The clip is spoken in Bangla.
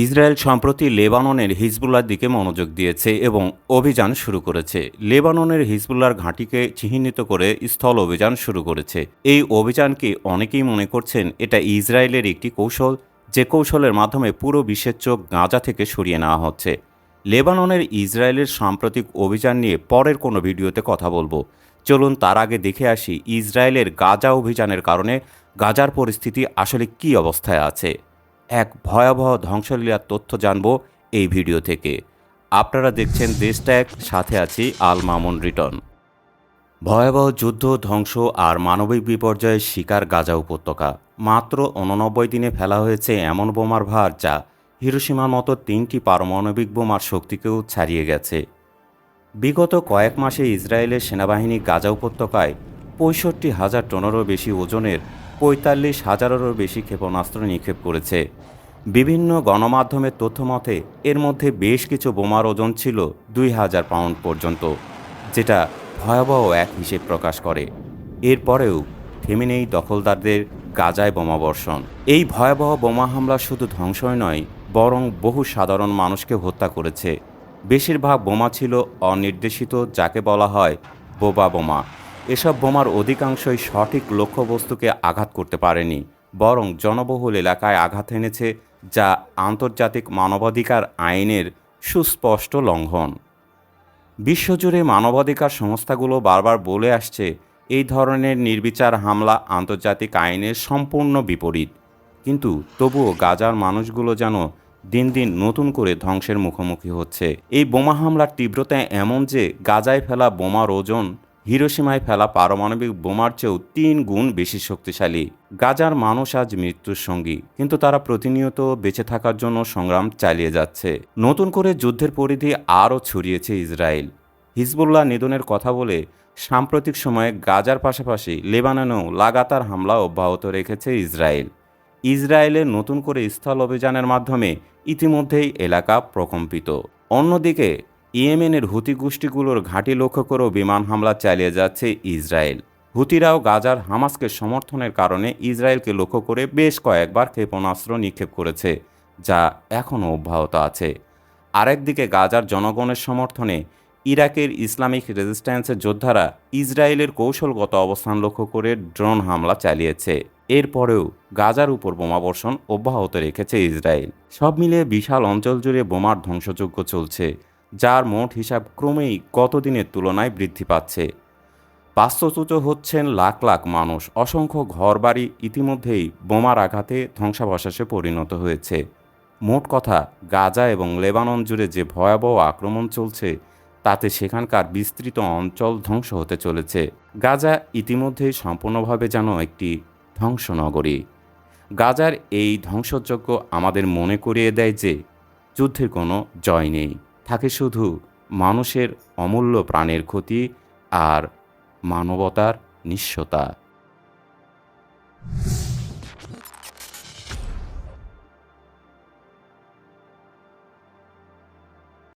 ইসরায়েল সম্প্রতি লেবাননের হিজবুল্লার দিকে মনোযোগ দিয়েছে এবং অভিযান শুরু করেছে। লেবাননের হিজবুল্লার ঘাঁটিকে চিহ্নিত করে স্থল অভিযান শুরু করেছে। এই অভিযানকে অনেকেই মনে করছেন এটা ইসরায়েলের একটি কৌশল, যে কৌশলের মাধ্যমে পুরো বিশ্বের চোখ গাজা থেকে সরিয়ে নেওয়া হচ্ছে। লেবাননের ইসরায়েলের সাম্প্রতিক অভিযান নিয়ে পরের কোনো ভিডিওতে কথা বলবো। চলুন তার আগে দেখে আসি ইসরায়েলের গাজা অভিযানের কারণে গাজার পরিস্থিতি আসলে কী অবস্থায় আছে। এক ভয়াবহ ধ্বংসলীলার তথ্য জানব এই ভিডিও থেকে। আপনারা দেখছেন দেশট্যাগ, সাথে আছি আল মামুন রিটন। ভয়াবহ যুদ্ধ, ধ্বংস আর মানবিক বিপর্যয়ের শিকার গাজা উপত্যকা। মাত্র 89 দিনে ফেলা হয়েছে এমন বোমার ভার যা হিরোশিমার মতো 3টি পারমাণবিক বোমার শক্তিকেও ছাড়িয়ে গেছে। বিগত কয়েক মাসে ইসরায়েলের সেনাবাহিনী গাজা উপত্যকায় 65,000 টনেরও বেশি ওজনের 45,000-এরও বেশি ক্ষেপণাস্ত্র নিক্ষেপ করেছে। বিভিন্ন গণমাধ্যমের তথ্য মতে এর মধ্যে বেশ কিছু বোমার ওজন ছিল 2,000 পাউন্ড পর্যন্ত, যেটা ভয়াবহ এক হিসেব প্রকাশ করে। এরপরেও থেমে নেই দখলদারদের গাজায় বোমাবর্ষণ। এই ভয়াবহ বোমা হামলা শুধু ধ্বংসই নয়, বরং বহু সাধারণ মানুষকে হত্যা করেছে। বেশিরভাগ বোমা ছিল অনির্দেশিত, যাকে বলা হয় বোবা বোমা। এসব বোমার অধিকাংশই সঠিক লক্ষ্যবস্তুকে আঘাত করতে পারেনি, বরং জনবহুল এলাকায় আঘাত এনেছে, যা আন্তর্জাতিক মানবাধিকার আইনের সুস্পষ্ট লঙ্ঘন। বিশ্বজুড়ে মানবাধিকার সংস্থাগুলো বারবার বলে আসছে এই ধরনের নির্বিচার হামলা আন্তর্জাতিক আইনের সম্পূর্ণ বিপরীত। কিন্তু তবুও গাজার মানুষগুলো যেন দিন দিন নতুন করে ধ্বংসের মুখোমুখি হচ্ছে। এই বোমা হামলার তীব্রতা এমন যে গাজায় ফেলা বোমার ওজন হিরোশিমায় ফেলা পারমাণবিক বোমার চেয়েও 3 গুণ বেশি শক্তিশালী। গাজার মানুষ আজ মৃত্যুর সঙ্গী, কিন্তু তারা প্রতিনিয়ত বেঁচে থাকার জন্য সংগ্রাম চালিয়ে যাচ্ছে। নতুন করে যুদ্ধের পরিধি আরও ছড়িয়েছে ইসরায়েল। হিজবুল্লাহ নিধনের কথা বলে সাম্প্রতিক সময়ে গাজার পাশাপাশি লেবাননেও লাগাতার হামলা অব্যাহত রেখেছে ইসরায়েল। ইসরায়েলের নতুন করে স্থল অভিযানের মাধ্যমে ইতিমধ্যেই এলাকা প্রকম্পিত। অন্যদিকে ইয়েমেনের হুতি গোষ্ঠীগুলোর ঘাঁটি লক্ষ্য করেও বিমান হামলা চালিয়ে যাচ্ছে ইসরায়েল। হুতিরাও গাজার হামাসকে সমর্থনের কারণে ইসরায়েলকে লক্ষ্য করে বেশ কয়েকবার ক্ষেপণাস্ত্র নিক্ষেপ করেছে, যা এখনও অব্যাহত আছে। আরেকদিকে গাজার জনগণের সমর্থনে ইরাকের ইসলামিক রেজিস্ট্যান্সের যোদ্ধারা ইসরায়েলের কৌশলগত অবস্থান লক্ষ্য করে ড্রোন হামলা চালিয়েছে। এরপরেও গাজার উপর বোমাবর্ষণ অব্যাহত রেখেছে ইসরায়েল। সব মিলিয়ে বিশাল অঞ্চল জুড়ে বোমার ধ্বংসযজ্ঞ চলছে, যার মোট হিসাব ক্রমেই গত দিনের তুলনায় বৃদ্ধি পাচ্ছে। বাস্তুচ্যুত হচ্ছেন লাখ লাখ মানুষ। অসংখ্য ঘরবাড়ি ইতিমধ্যেই বোমার আঘাতে ধ্বংসাবশেষে পরিণত হয়েছে। মোট কথা, গাজা এবং লেবানন জুড়ে যে ভয়াবহ আক্রমণ চলছে, তাতে সেখানকার বিস্তৃত অঞ্চল ধ্বংস হতে চলেছে। গাজা ইতিমধ্যেই সম্পূর্ণভাবে যেন একটি ধ্বংসনগরী। গাজার এই ধ্বংসযজ্ঞ আমাদের মনে করিয়ে দেয় যে যুদ্ধের কোনো জয় নেই, থাকে শুধু মানুষের অমূল্য প্রাণের ক্ষতি আর মানবতার নিঃস্বতা।